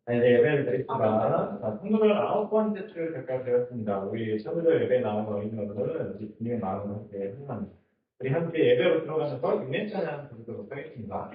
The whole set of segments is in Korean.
네, 예배를 드리다가 성도들 9번째 주 되었습니다. 우리 성도들 예배 나온 어린이들은 우리 주님의 마음을 함께 합니다. 우리 함께 예배로 들어가셔서 은혜 찬양 드리도록 하겠습니다.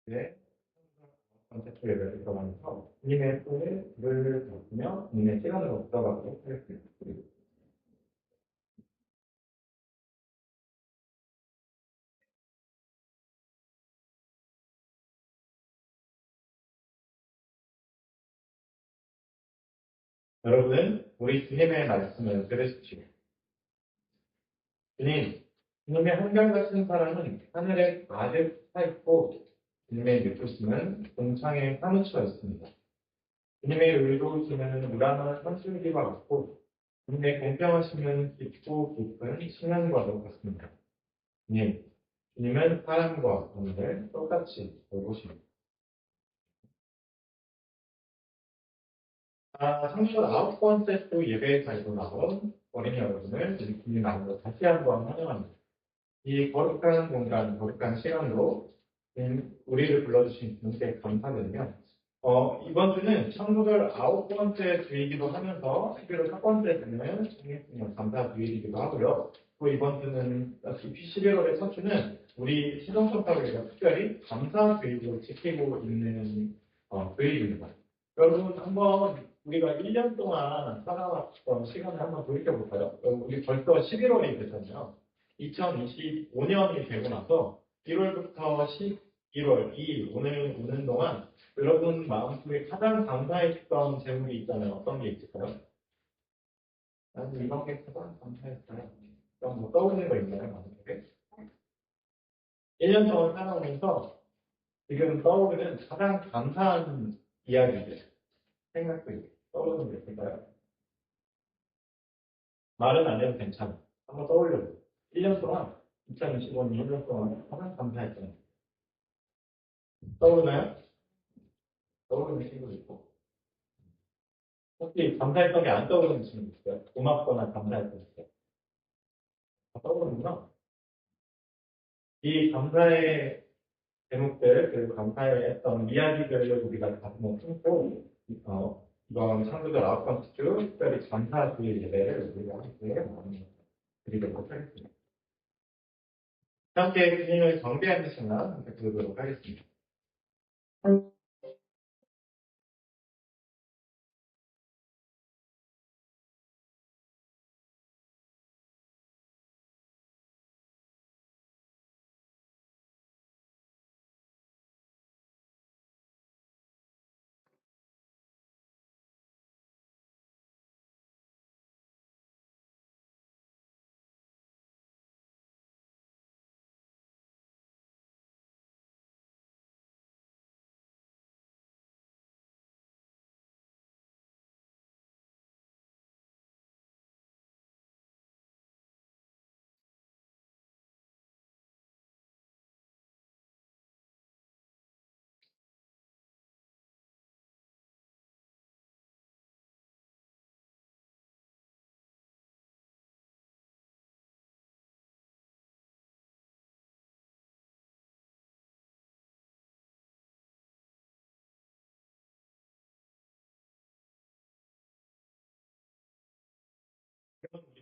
네, 첫 번째 주 예배를 들어가면서 주님의 손을 불을 잡으며 주님의 시간으로 들어가도록 하겠습니다. 여러분은 우리 주님의 말씀을 들으십시오. 주님의 한결같은 사랑은 하늘에 가득 차 있고 주님의 느끼심은 동창에 사무쳐 있습니다. 주님의 의로우심은 무량한 선술기와 같고 주님의 공평하심은 깊고 깊은 신앙과도 같습니다. 주님은 사람과 하늘을 똑같이 보십니다. 성전 9번째 주 예배에 가지고 나온 어린이 여러분을 우리 주님 안으로 다시 한번 환영합니다. 이 거룩한 공간, 거룩한 시간으로 우리를 불러주신 분께 감사드리며, 이번 주는 천국을 9번째 주이기도 하면서, 특별히 첫 번째 주는 성령님 감사 주일이기도 하고요. 또 이번 주는, 깊이 11월의 첫 주는 우리 시정성사회가 특별히 감사 주일로 지키고 있는 주일입니다. 여러분, 한번 우리가 1년 동안 살아왔던 시간을 한번 돌이켜볼까요? 우리 벌써 11월이 됐잖아요. 2025년이 되고 나서 1월부터 11월, 오늘 오는 동안 여러분 마음속에 가장 감사했던 제목이 있잖아요. 어떤 게 있을까요? 나는 이런 게 가장 감사했어요. 그럼 뭐 떠오르는 거 있나요? 마음속에? 1년 동안 살아오면서 지금 떠오르는 가장 감사한 이야기들, 생각도 있고 떠오르는 게 있을까요? 말은 안 해도 괜찮아. 한번 떠올려보세요. 1년 동안, 2025년 1년 동안 가장 감사했던 떠오르나요? 떠오르는 친구도 있고. 혹시 감사했던 게 안 떠오르는 친구 있어요? 고맙거나 감사했던 게 있어요? 다 떠오르는구나. 이 감사의 제목들, 그리고 감사했던 이야기들을 우리가 가슴에 품고, 이번 창조절 9번째 주 특별히 감사주일 예배를 우리가 함께 드리도록 하겠습니다. 함께 주님을 경배하는 시간 함께 드리도록 하겠습니다.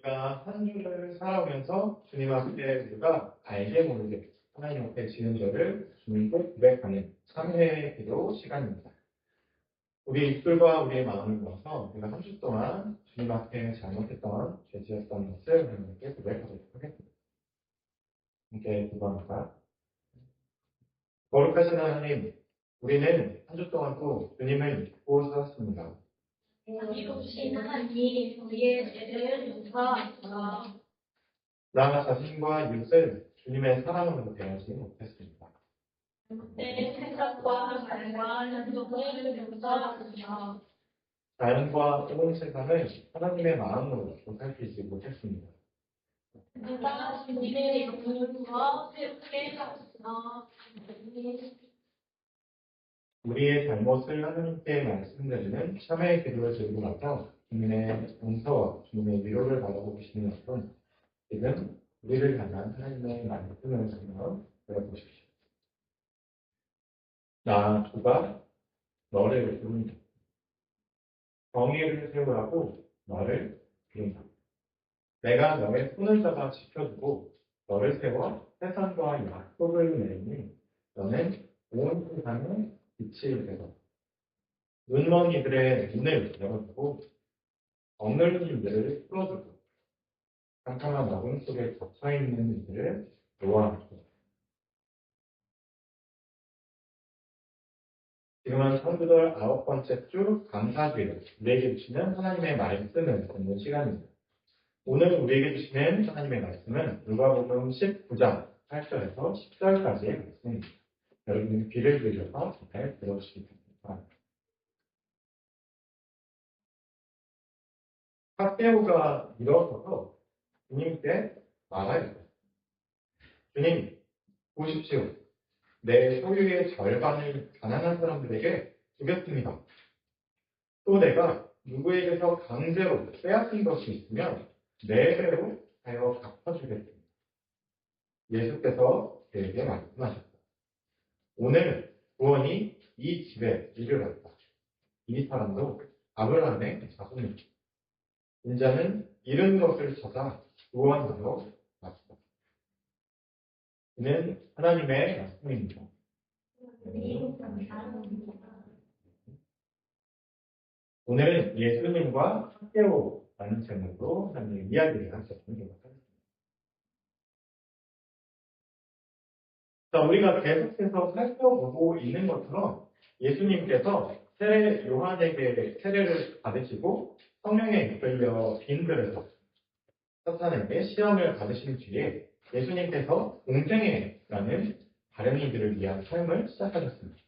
우리가 한 주를 살아오면서 주님 앞에 우리가 알게 모르게 하나님 앞에 지은 죄를 주님께 고백하는 참회의 기도 시간입니다. 우리 입술과 우리의 마음을 모아서 우리가 한 주 동안 주님 앞에 잘못했던 죄 지었던 것을 하나님께 고백하도록 하겠습니다. 함께 기도합니다. 거룩하신 하나님, 우리는 한 주 동안 또 주님을 믿고 살았습니다. 이루신 하나님, 우리의 죄를 용서하소서. 나 자신과 이웃을 주님의 사랑으로 대하지 못했습니다. 내 생각과 말과 행동을 용서하소서. 자연과 온 세상을 하나님의 마음으로 살피지 못했습니다. 내가 주님의 영광과 새롭게 하소서. 우리의 잘못을 하나님께 말씀드리는 참회의 기도를 들고 나서 주님의 용서와 주님의 위로를 바라보고 계시는 여러분, 지금 우리를 향한 하나님의 말씀을 한번 들어보십시오. 나 주가 너를 부른다. 정의를 세우라고 너를 부른다. 내가 너의 손을 잡아 지켜주고 너를 세워 세상과 약속을 내리니 너는 온 세상의 빛이 되고 눈먼 이들의 눈을 열어주고 억눌린 이들을 풀어주고 캄캄한 어둠 속에 갇혀있는 이들을 놓아주고. 지금은 성구절 9번째 주 감사주일, 우리에게 주시는 하나님의 말씀을 듣는 시간입니다. 오늘 우리에게 주시는 하나님의 말씀은 누가복음 19장 8절에서 10절까지의 말씀입니다. 여러분 귀를 들여서 잘 들어주시기 바랍니다. 삭개오가 일어서서 주님께 말하였다. 주님, 보십시오. 내 소유의 절반을 가난한 사람들에게 주겠습니다. 또 내가 누구에게서 강제로 빼앗긴 것이 있으면 4배로 하여 갚아주겠습니다. 예수께서 그에게 말씀하셨다. 오늘 구원이 이 집에 이르렀다. 이 사람도 아브라함의 자손입니다. 인자는 잃은 것을 찾아 구원하러 왔다. 이는 하나님의 말씀입니다. 오늘은 예수님과 삭개오라는 제목으로 하나님의 이야기를 하셨습니다. 자, 우리가 계속해서 살펴보고 있는 것처럼 예수님께서 요한에게 세례를 받으시고 성령에 이끌려 빈들에서 사탄에게 시험을 받으신 뒤에 예수님께서 공생애라는 다른 이들을 위한 삶을 시작하셨습니다.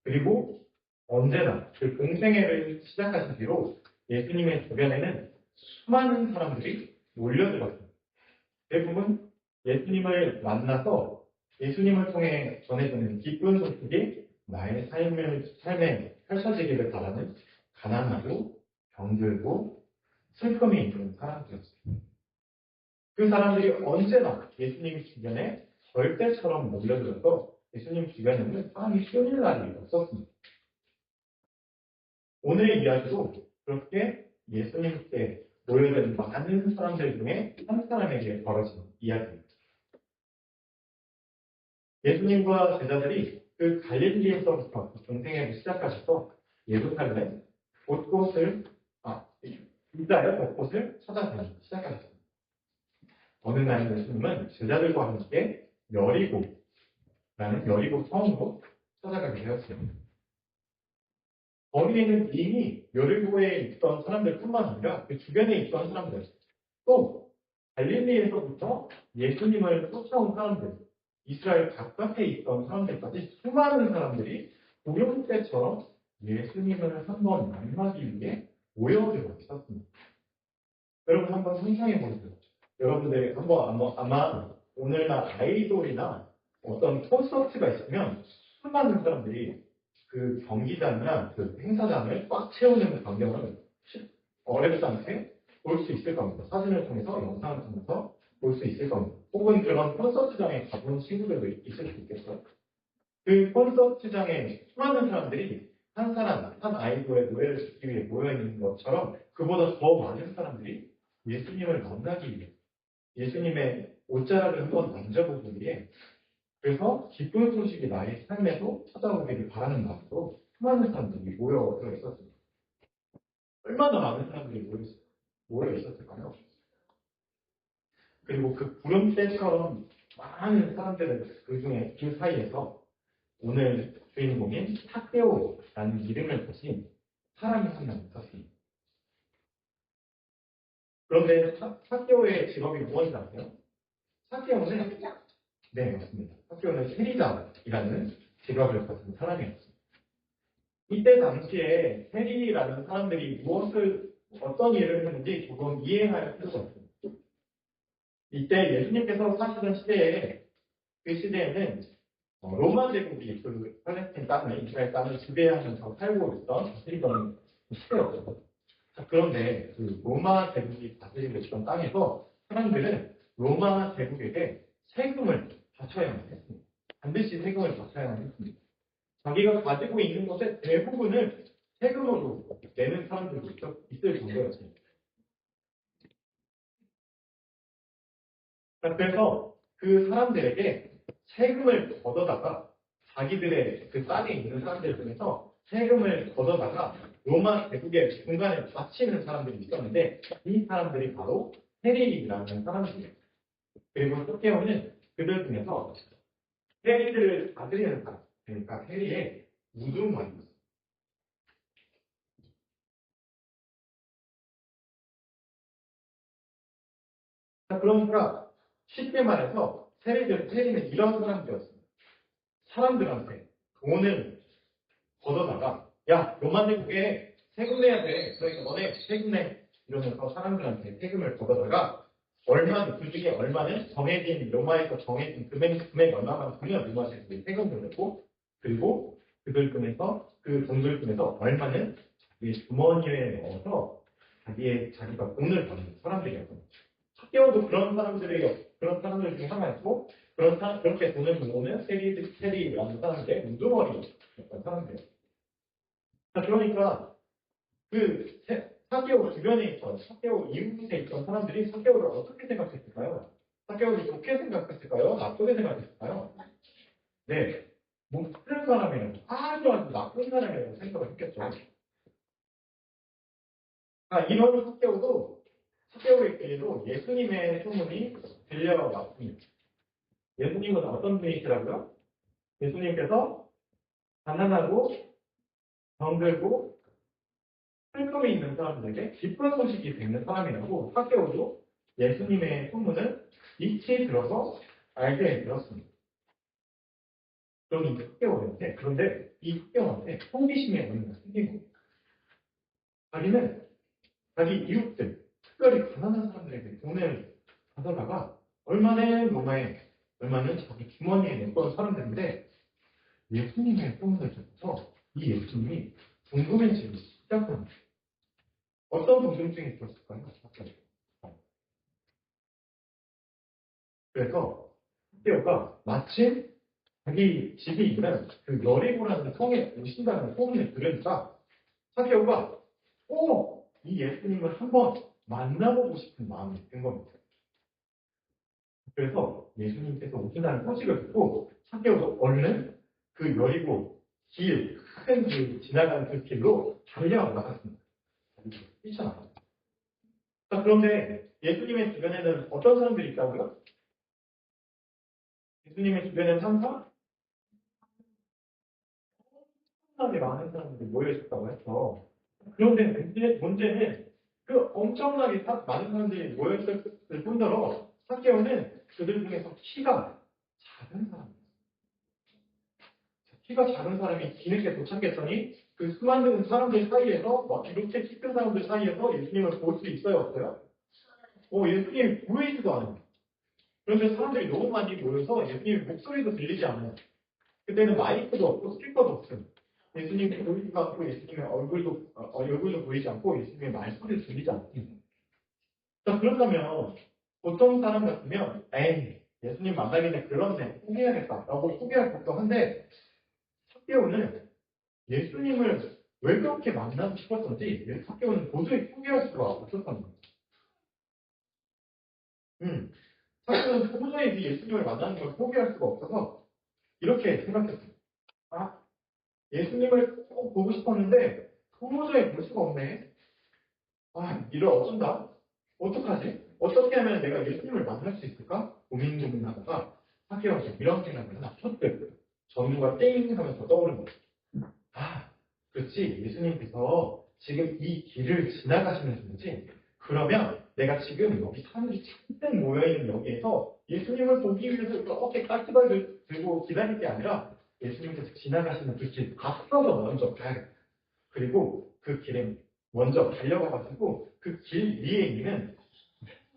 그리고 언제나 그 공생애를 시작하신 뒤로 예수님의 주변에는 수많은 사람들이 몰려들었습니다. 대부분 예수님을 만나서 예수님을 통해 전해지는 기쁜 소식이 나의 삶에 펼쳐지기를 바라는 가난하고 병들고 슬픔이 있는 사람들이었습니다. 그 사람들이 언제나 예수님 주변에 절대처럼 몰려들어서 예수님 주변에는 사람이 끊일 날이 없었습니다. 오늘의 이야기도 그렇게 예수님께 모여든 많은 사람들 중에 한 사람에게 벌어진 이야기입니다. 예수님과 제자들이 그 갈릴리에서부터 공생애를 시작하셔서 예루살렘 유다의 곳곳을 찾아다니기 시작하셨습니다. 어느 날 예수님은 제자들과 함께 여리고 성으로 찾아가게 되었습니다. 거기에는 이미 여리고에 있던 사람들뿐만 아니라 그 주변에 있던 사람들, 또 갈릴리에서부터 예수님을 쫓아온 사람들, 이스라엘 바깥에 있던 사람들까지 수많은 사람들이 고용 때처럼 예수님을 한번 만나기 위해 모여들어 있었습니다. 여러분 한번 상상해 보세요. 여러분들이 아마 오늘날 아이돌이나 어떤 콘서트가 있으면 수많은 사람들이 그 경기장이나 그 행사장을 꽉 채우는 광경을 어렵지 않게 볼 수 있을 겁니다. 사진을 통해서, 영상을 통해서 볼 수 있을 겁니다. 혹은 그런 콘서트장에 가본 친구들도 있을 수 있겠어요. 그 콘서트장에 수많은 사람들이 한 아이돌의 노래를 듣기 위해 모여있는 것처럼 그보다 더 많은 사람들이 예수님을 만나기 위해 예수님의 옷자락을 한번 만져보기 위해 그래서 기쁜 소식이 나의 삶에도 찾아오기를 바라는 마음으로 수많은 사람들이 모여 있었습니다. 얼마나 많은 사람들이 모여 있었을까요? 그리고 그 구름대처럼 많은 사람들은 그 사이에서 오늘 주인공인 삭개오라는 이름을 가진 사람이 한 명 있었습니다. 그런데 삭개오의 직업이 무엇인지 아세요? 삭개오는 네, 맞습니다. 삭개오는 세리자이라는 직업을 가진 사람이었습니다. 이때 당시에 세리라는 사람들이 어떤 일을 했는지 조금 이해할 필요가 있습니다. 이때 예수님께서 사시던 시대에 그 시대에는 로마 제국이 그 팔레스틴 땅을 이스라엘 땅을 지배하면서 살고 있던 다스리던 시대였거든요. 그런데 그 로마 제국이 다스리고 있던 땅에서 사람들은 로마 제국에게 세금을 바쳐야만 했습니다. 반드시 세금을 바쳐야만 했습니다. 자기가 가지고 있는 것의 대부분을 세금으로 내는 사람들도 있을 정도였습니다. 그래서 그 사람들에게 세금을 걷어다가 자기들의 그 땅에 있는 사람들 중에서 세금을 걷어다가 로마 제국의 중간에 바치는 사람들이 있었는데 이 사람들이 바로 세리라는 사람들이에요. 그리고 삭개오는 그들 중에서 세리들을 받으려는 사람, 그러니까 세리의 우두머리입니다. 그러니까 쉽게 말해서 세리는 이런 사람들이었습니다. 사람들한테 돈을 걷어다가 야 로마 제국에 세금 내야 돼. 그러니까 너네 세금 내. 이러면서 사람들한테 세금을 걷어다가 그 중에 얼마는 로마에서 정해진 금액 얼마만 주면 로마 제국에 세금을 내고 그리고 그 돈들 중에서 얼마는 자기 주머니에 넣어서 자기가 돈을 받는 사람들이었습니다. 학교도 그런 사람들 중에 하나였고 그렇게 돈을 모으는 세리라는 사람들의 우두머리였던 사람들. 그러니까 사개오 주변에 있던 사개오 이웃에 있던 사람들이 사개오를 어떻게 생각했을까요? 사개오를 좋게 생각했을까요? 나쁘게 생각했을까요? 네, 뭐 나쁜 사람이라고 아주 나쁜 사람이라고 생각을 했겠죠. 이런 사개오에게도 예수님의 소문이 들려왔습니다. 예수님은 어떤 분이시라고요? 예수님께서 가난하고 병들고 슬픔이 있는 사람들에게 기쁜 소식이 되는 사람이라고 삭개오도 예수님의 소문을 익히 들어서 알게 되었습니다. 그럼 이 그런데 이 삭개오한테 호기심이 어느 날 생긴 겁니다. 자기는 자기 이웃들, 특별히 가난한 사람들에게 돈을 가져다가 얼마는 자기 주머니에 냈던 사람들인데 예수님의 소문을 듣고서 이 예수님이 궁금해지기 시작합니다. 어떤 궁금증이 들었을까요? 그래서 삭개오가 마침 자기 집이 있는 그 여리고라는 성에 오신다는 소문을 들으니까 삭개오가 이 예수님을 한번 만나보고 싶은 마음이 든 겁니다. 그래서 예수님께서 오신다는 소식을 듣고 삭개오가 얼른 그 여리고 큰 지나가는 그 길로 달려나갔습니다. 뛰쳐나갔습니다. 그런데 예수님의 주변에는 어떤 사람들이 있다고요? 예수님의 주변에는 항상 엄청나게 많은 사람들이 모여있었다고 했죠. 그런데 문제는 그 엄청나게 많은 사람들이 모여있을 뿐더러 삭개오는 그들 중에서 키가 작은 사람이에요. 키가 작은 사람이 뒤늦게 도착했더니 그 수많은 사람들 사이에서 이렇게 키 큰 사람들 사이에서 예수님을 볼 수 있어요, 없어요? 예수님이 보이지도 않아요. 그런데 사람들이 너무 많이 모여서 예수님의 목소리도 들리지 않아요. 그때는 마이크도 없고 스피커도 없어요. 예수님이 보이지도 않고 예수님의 얼굴도 보이지 않고 예수님의 말소리도 들리지 않습니다. 자, 그렇다면 보통 사람 같으면 예수님 만나기는 그런데 포기해야겠다라고 포기할 법도 한데 삭개오는 예수님을 왜 그렇게 만나고 싶었던지 삭개오는 도저히 포기할 수가 없었던 거예요. 사실은 도저히 이 예수님을 만나는 걸 포기할 수가 없어서 이렇게 생각했어요. 아, 예수님을 꼭 보고 싶었는데 도저히 볼 수가 없네. 아, 이걸 어쩐다? 어떡하지? 어떻게 하면 내가 예수님을 만날 수 있을까? 고민하다가 학교에 와서 이런 생각을 하나 쳤어요. 전두가 띵 하면서 떠오른 거예요. 아, 그렇지. 예수님께서 지금 이 길을 지나가시는 분이지. 그러면 내가 지금 여기 사람들이 잔뜩 모여있는 여기에서 예수님을 보기 위해서 이렇게 까치발을 들고 기다릴 게 아니라 예수님께서 지나가시는 그 길 앞서서 먼저 가야겠다. 그리고 그 길에 먼저 달려가가지고 그 길 위에 있는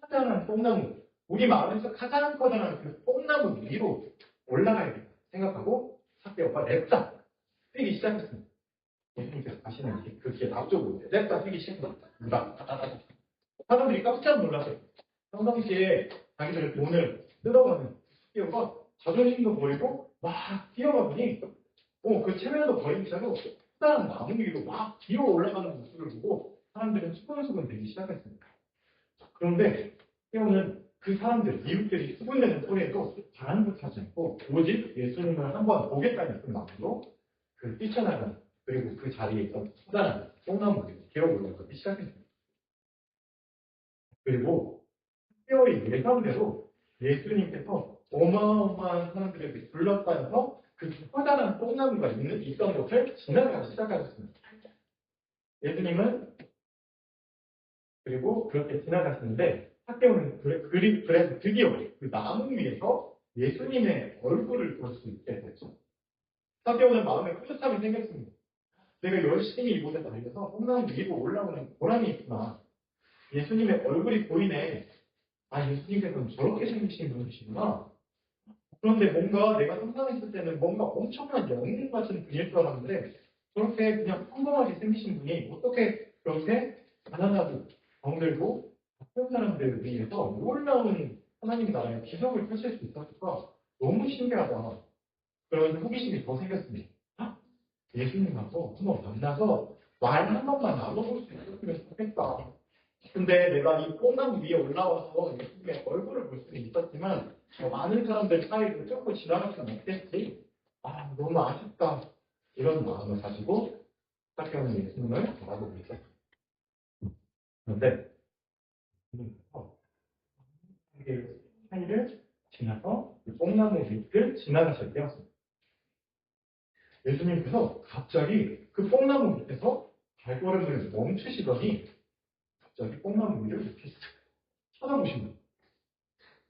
커다란 뽕나무, 우리 마을에서 가장 커다란 그 뽕나무 위로 올라가야겠다 생각하고 삭개오가 냅다 뛰기 시작했습니다. 예수님께서 가시는 그 길 앞쪽으로 냅다 뛰기 시작했습니다. 사람들이 깜짝 놀랐어요. 평상시에 자기들의 돈을 뜯어가는 삭개오가 자존심도 버리고 막 뛰어가더니 그 체면도 버린 채로 커다란 나무 위로 막 뒤로 올라가는 모습을 보고 사람들은 수근수근 되기 시작했습니다. 그런데 태호는 그 사람들, 이웃들이 수군대는 소리에도 자랑부하지 않고 오직 예수님을 한번 보겠다는 그 마음으로 그 뛰쳐나가는 그리고 그 자리에 있던 커다란 뽕나무를 기어 올라가기 시작했습니다. 그리고 태호의 예상대로 예수님께서 어마어마한 사람들에게 불렀다면서 그 커다란 뽕나무가 있던 곳을 지나가기 시작하셨습니다. 예수님은 그리고 그렇게 지나갔는데 삭개오는 그래서 드디어 그 나무 위에서 예수님의 얼굴을 볼 수 있게 됐죠. 삭개오는 마음에 뿌듯함이 생겼습니다. 내가 열심히 이곳에 달려서 뽕나무 위로 올라오는 보람이 있구나. 예수님의 얼굴이 보이네. 아, 예수님께서는 저렇게 생기신 분이시구나. 그런데 뭔가 내가 상상했을 때는 뭔가 엄청난 영웅 같은 분일 줄 알았는데 저렇게 그냥 평범하게 생기신 분이 어떻게 그렇게 가난하고 병들고 바쁜 사람들을 위해서 놀라운 하나님 나라의 기적을 펼칠 수 있었을까? 너무 신기하다. 그런 호기심이 더 생겼습니다. 예수님하고 한번 만나서 말 한 번만 나눠볼 수 있었으면 좋겠다. 근데 내가 이 뽕나무 위에 올라와서 예수님의 얼굴을 볼 수는 있었지만 많은 사람들 사이를 뚫고 지나가지는 못했지. 아, 너무 아쉽다. 이런 마음을 가지고 삭개오는 예수님을 바라보고 있었어요. 그런데 그 사이를 지나서 그 뽕나무 밑을 지나가실 때였습니다. 예수님께서 갑자기 그 뽕나무 밑에서 발걸음을 멈추시더니 갑자기 뽕나무 위를 이렇게 쳐다보신 거예요.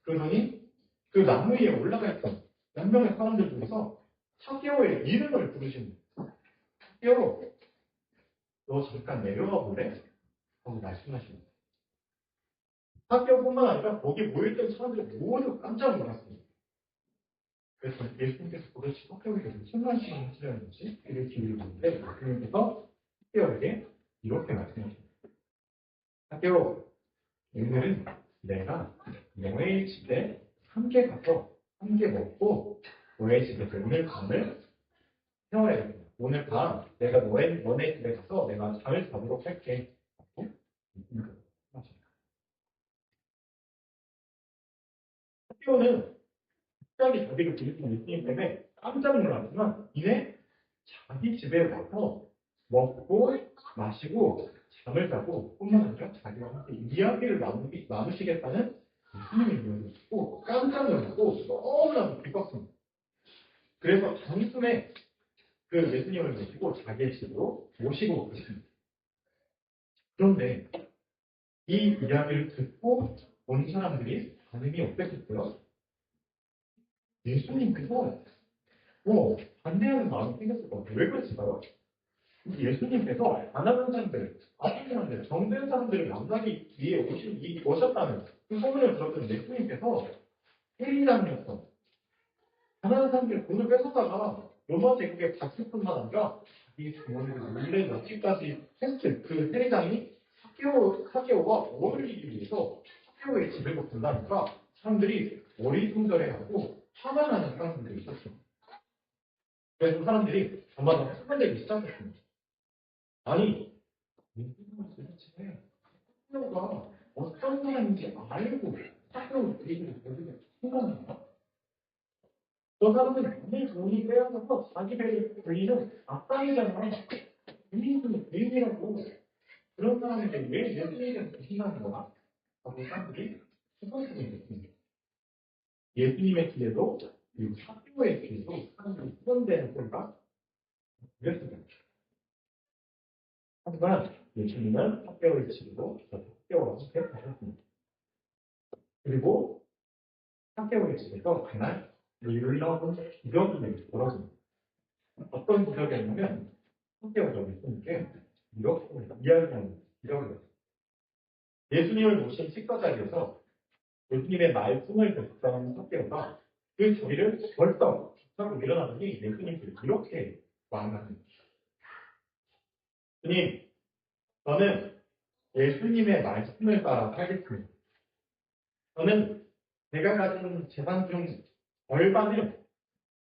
그러더니 그 나무 위에 올라가 있던 몇 명의 사람들 중에서 삭개오의 이름을 부르신 거예요. 삭개오, 너 잠깐 내려가 볼래? 하고 말씀하십니다. 삭개오뿐만 아니라 거기 모여있던 사람들이 모두 깜짝 놀랐습니다. 그래서 예수님께서 도대체 삭개오에게 무슨 말씀을 하시려는 건지 귀를 기울이는데 예수님께서 삭개오에게 이렇게 말씀하십니다. 삭개오, 오늘은 내가 너의 집에 함께 가서 함께 먹고 너의 집에서 오늘 밤을 세워야 됩니다. 오늘 밤 내가 너네 집에 가서 내가 잠을 자도록 할게. 학교는 갑자기 자기를 부르신 예수님 때문에 깜짝 놀랐지만 이내 자기 집에 와서 먹고 마시고 잠을 자고 뿐만 아니라 자기와 함께 이야기를 나누시겠다는 예수님의 이야기를 듣고 깜짝 놀랐고 너무나도 기뻤습니다. 그래서 단숨에 그 예수님을 모시고 자기의 집으로 모시고 오셨습니다. 그런데 이 이야기를 듣고 온 사람들이 반응이 어땠겠어요? 예수님께서 반대하는 마음이 생겼을 것 같아요. 왜 그랬을까요? 예수님께서 가난한 사람들, 아픈 사람들, 병든 사람들을 만나기 위해 오셨다는 그 소문을 들었던 예수님께서 세리장이었어. 가난한 사람들 돈을 뺏었다가 로마 제국에 갇힐 뿐만 아니라 이 주머니를 몰래 넣기까지 했을 그 세리장이 삭개오가 어울리기 위해서 삭개오의 집을 먹는다니까 사람들이 어리둥절해하고 화가 나는 사람들이 있었습니다. 그래서 사람들이 저마다 흥분되기 시작했습니다. 아니, 예수님은 도대체 삭개오가 어떤 사람인지 알고 학교 얘기를 들으면 순간이야. 저 사람들이 굉장히 돈이 빼앗아서 자기 배를 돌리는 악당이잖아. 유민수는 개인이라고. 그런 사람인데 왜 예수님에 대해서 신나는 거야? 하고 사람들이 생각하고 있습니다. 예수님의 길에도 그리고 학교의 길에도 사람들이 후원되는 소리가 그랬습니다. 하지만 예수님은 학교를 치르고 학교와 함께 가셨습니다. 그리고 학교를 치르서 그날 놀라운 기적이 벌어집니다. 어떤 기적이었냐면 학교가 예수님께 이렇게 이야기하는 기적이었어요. 예수님을 모신 식사 자리에서 예수님의 말씀을 듣던 학교가 그 자리를 벌떡 하고 일어나더니 예수님께 이렇게 말합니다. 주님, 저는 예수님의 말씀을 따라 살겠습니다. 저는 제가 가진 재산 중 절반을,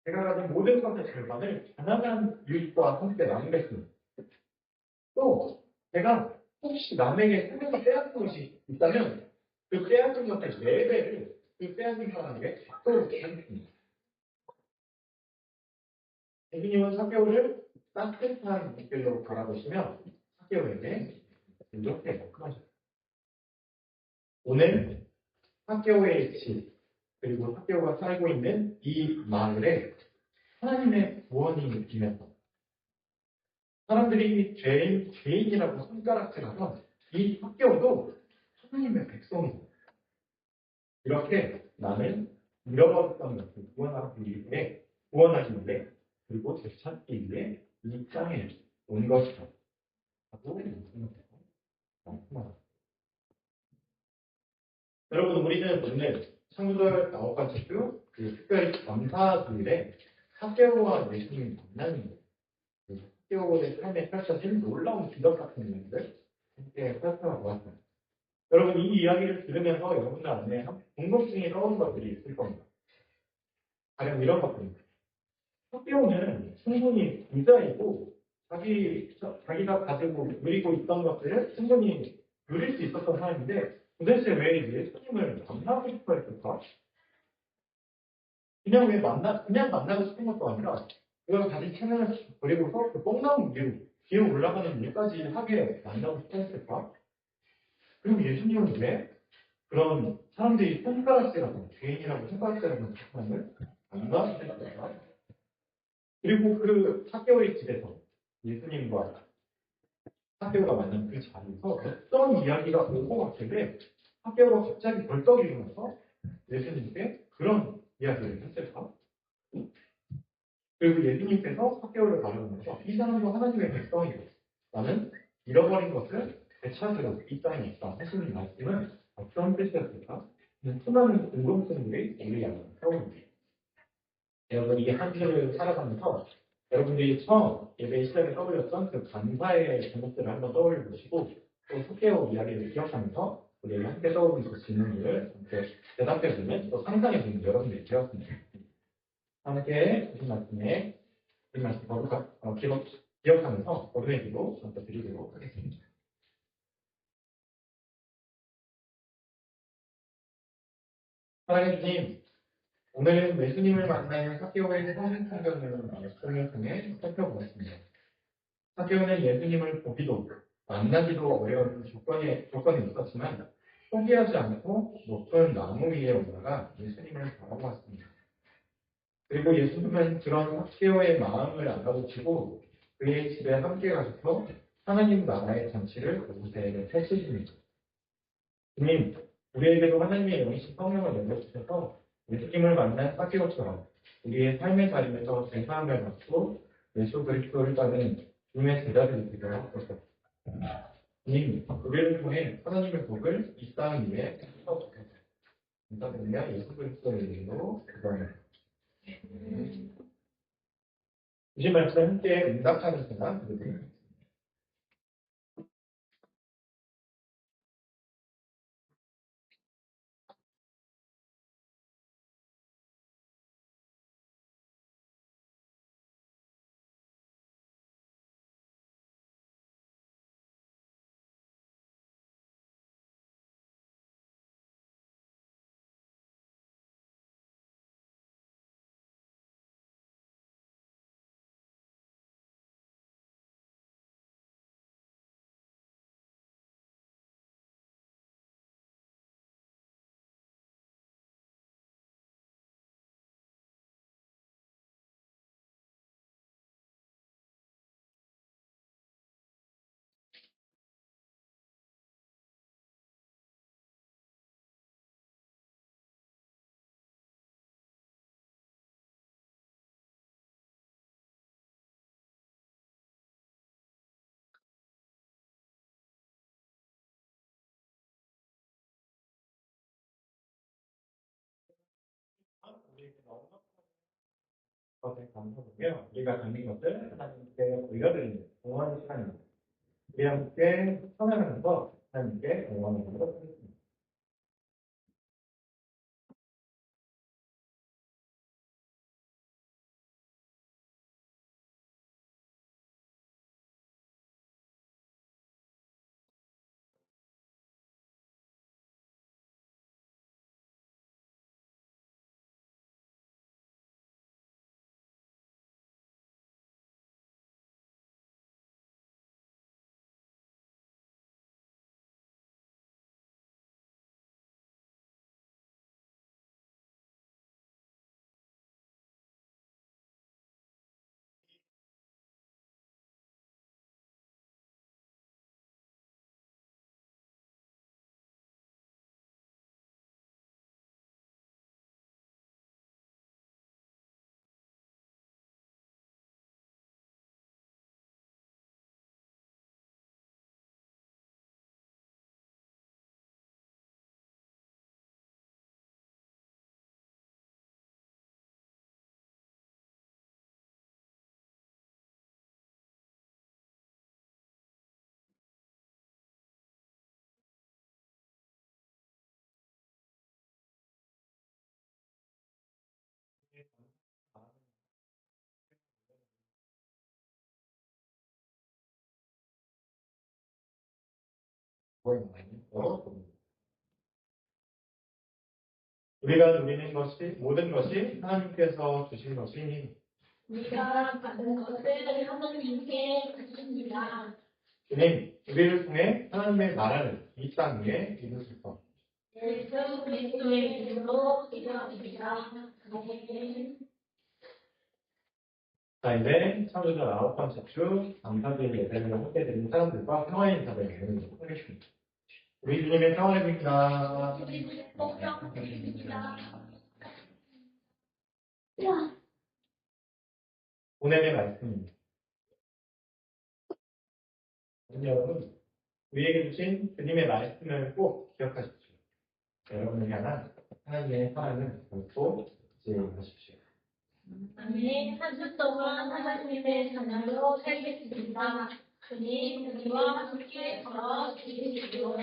제가 가진 모든 것의 절반을 가난한 이웃과 함께 나누겠습니다. 또 제가 혹시 남에게 손에서 빼앗은 것이 있다면 그 빼앗은 것의 4배를 그 빼앗은 사람에게 받도록 하겠습니다. 예수님은 사개오를 따뜻한 눈길로 바라보시며 사개오에게 이렇게 말씀하셨습니다. 오늘 사개오의 집 그리고 사개오가 살고 있는 이 마을에 하나님의 구원이 임해서 사람들이 죄인이라고 손가락질하던 이 사개오도 하나님의 백성입니다. 이렇게 나는 잃어버렸던 것을 구원하기 위해 그리고 되찾기 위해 이 땅에 온 것이다. 하고 말씀합니다. 여러분, 우리는 오늘 창조절 9번째 주 특별히 감사주일에 사개오와 예수님이 만나는 거예요. 사개오의 삶에 펼쳐진 놀라운 기적 같은 일들 함께 살펴보았습니다. 여러분, 이 이야기를 들으면서 여러분들 안에 궁금증이 떠오르는 것들이 있을 겁니다. 가령 이런 것들입니다. 사개오는 충분히 부자이고 자기가 가지고 누리고 있던 것들을 충분히 누릴 수 있었던 사람인데 도대체 왜 예수님을 만나고 싶어 했을까? 그냥 만나고 싶은 것도 아니라 그가 가진 체면을 버리고서 그 뽕나무 위로 올라가는 일까지 하게 만나고 싶어 했을까? 그리고 예수님은 왜 그런 사람들이 손가락질하고 죄인이라고 손가락질하는 사람을 만나셨을까? 그리고 그 사개오의 집에서 예수님과 사개오가 만난 그 자리에서 어떤 이야기가 오고 갔길래 사개오가 갑자기 벌떡 일어나서 예수님께 그런 이야기를 했을까? 그리고 예수님께서 사개오를 바라보면서 이 사람도 하나님의 백성이고 나는 잃어버린 것을 되찾으러 이 땅에 있다 하시는 말씀은 어떤 뜻이었을까? 수많은 궁금증들이 우리 안에 떠오릅니다. 여러분, 이 한 주를 살아가면서 여러분들이 처음 예배 시작에 떠올렸던 그 감사의 제목들을 한번 떠올려 보시고 또 사개오 이야기를 기억하면서 우리 함께 떠오르는 그 질문들을 함께 대답해 보면 또 상상해 보면 여러분들이 되었습니다. 함께 무슨 말씀에 이 말씀 기억하면서 어른의 기도 함께 드리도록 하겠습니다. 하나님 주님, 오늘은 예수님을 만나는 사개오의 성신 풍경을 말씀을 통해 살펴보았습니다. 사개오는 예수님을 보기도 만나기도 어려운 조건이 있었지만 포기하지 않고 높은 나무 위에 올라가 예수님을 바라보았습니다. 그리고 예수님은 그런 사개오의 마음을 알아보시고 그의 집에 함께 가셔서 하나님 나라의 잔치를 그곳에 펼치십니다. 주님, 우리에게도 하나님의 영이신 성령을 내려주셔서 예수님을 만난 사개오처럼 우리의 삶의 자리에서 제사함을 받고 예수 그리스도를 따르는 주님의 제자들이 되도록 하소서. 주님, 우리를 통해 하나님의 복을 이 땅 위에 펼쳐주소서. 감사드리며 예수 그리스도의 이름으로 기도합니다. 주신 말씀 함께 응답하는 시간 드리도록 것에 감사하고요. 우리가 갖는 것을 하나님께 올려드리는 공헌 시간입니다. 우리 함께 찬양하면서 하나님께 공헌하도록 하겠습니다. 우리가 누리는 것이 모든 것이 하나님께서 주신 것이니 우리가 받은 것을 하나님께 주십니다. 주님 우리를 통해 하나님의 나라를 이 땅 위에 이루소서. 예수 그리스도의 이름으로 기도합니다. 아멘. 자 이제 창조절 9번째 주 감사드릴 예배를 함께 드리는 사람들과 평화의 인사를 나누도록 하겠습니다. 우리 주님의 평화를 빕니다. 주님의 복병 드립니다. 오늘의 말씀입니다. 여러분 우리에게 주신 주님의 말씀을 꼭 기억하십시오. 여러분을 향한 하나님의 사랑을 결코 잊지 마십시오. 아멘. 한 주 동안 하나님의 자녀로 살겠습니다. 주님, 우리와 함께 걸어 주시기로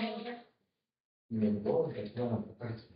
주님으로 기도하도록 하겠습니다.